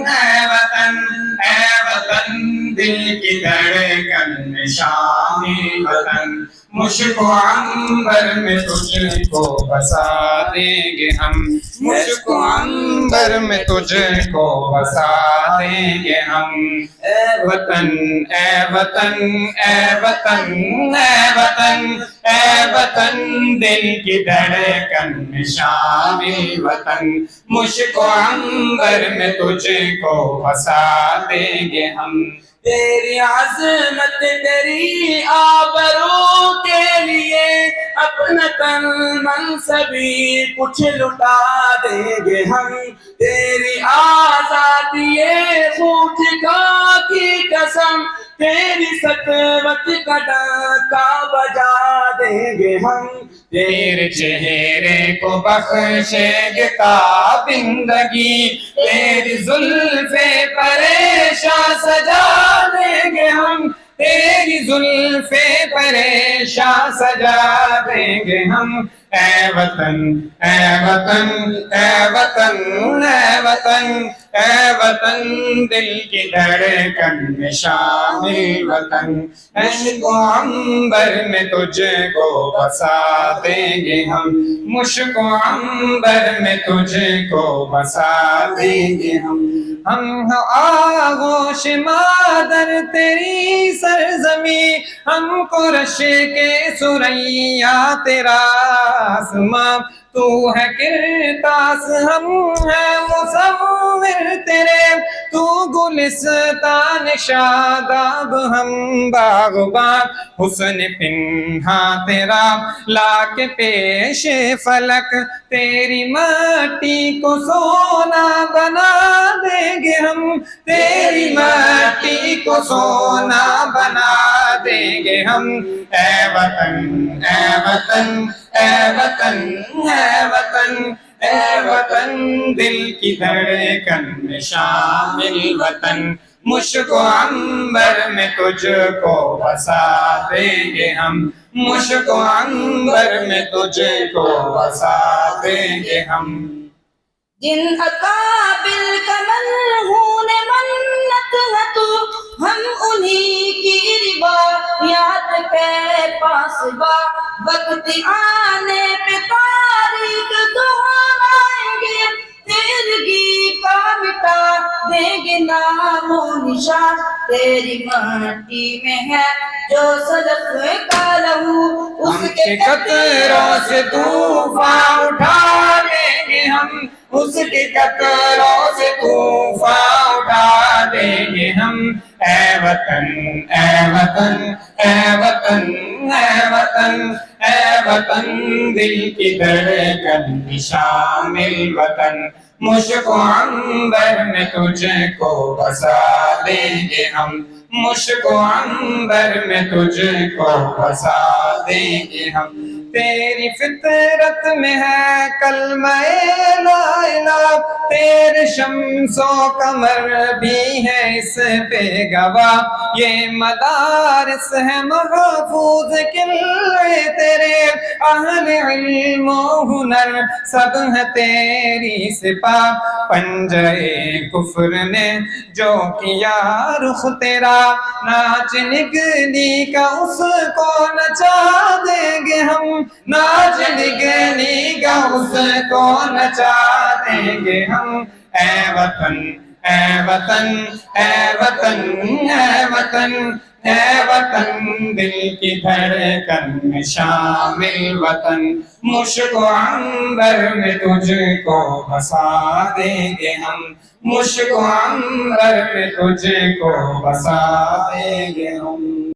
اے وطن دل کی دھڑکن میں شامل وطن، مشک و عنبر میں تجھ کو بسا دیں گے ہم، مشک و عنبر میں تجھ کو بسا دیں گے ہم۔ اے وطن اے وطن اے وطن اے وطن اے وطن دل کی دھڑکن میں شامل وطن، مشک و عنبر میں تجھ کو بسا دیں گے ہم۔ تیری عظمت تیری آبرو کے لیے اپنا تن من سبھی کچھ لٹا دیں گے ہم، تیری آزادی خوف کا کی قسم، تیری سطوت کا ڈنکا بجا دیں گے ہم، تیرے چہرے کو بخشے گے تابندگی، تیری زلف پریشاں سجا دیں گے ہم، تیری زلف پریشاں سجا دیں گے ہم۔ اے وطن اے وطن اے وطن اے وطن اے وطن دل کی دھڑکن میں شامل وطن، مشک و عنبر میں تجھ کو بسا دیں گے ہم، مشک و عنبر میں تجھ کو بسا دیں گے ہم۔ ہم آغوش مادر تیری سرزمین، ہم قرش کے ثریا تیرا آسماں، تو ہے کرتاس ہم ہیں مصور تیرے، تو گلستان شاداب ہم باغباں، حسن پنہا تیرا لا کے پیش فلک، تیری مٹی کو سونا بنا دیں گے ہم، تیری مٹی کو سونا بنا دیں گے ہم۔ اے وطن اے وطن اے وطن اے وطن اے وطن دل کی دھڑکن میں شامل وطن، مشک و عنبر میں تجھ کو بسا دیں گے ہم، مشک و عنبر میں تجھ کو بسا دیں گے ہم۔ جن اکابر کا منہون منت ہے تو، ہم انہی کی روایات کے پاس با، وقت آنے پہ تاریخ دہرائیں گے، تیرگی کا مٹا دیں گے نام و نشان، تیری مٹی میں ہے جو سلف کا لہو، اس کے قطروں سے طوفان اٹھا دیں گے ہم، اس کے قطروں سے طوفان اٹھا دیں گے ہم۔ اے وطن اے وطن اے وطن اے وطن اے وطن دل کی دھڑکن میں شامل وطن، مشک و عنبر میں تجھ کو بسا دیں گے ہم، مشک و عنبر میں تجھ کو بسا دیں گے ہم۔ تیری فطرت میں ہے کلمہ لا الہ، تیرے شمس و قمر بھی ہے اس پہ گواہ، یہ مدارس ہے محفوظ قلعے تیرے، اہل علم و ہنر سب ہے تیری سپاہ، پنجے کفر نے جو کیا رخ تیرا، ناچ نگلی کا اس کو نچا دیں گے ہم، ناچ نگلی کا اس کو نچا دیں گے ہم۔ اے وطن اے وطن اے وطن اے وطن اے وطن دل کی دھڑکن میں شامل وطن، مشک و عنبر میں تجھ کو بسا دیں گے ہم، مشک و عنبر میں تجھ کو بسا دیں گے ہم۔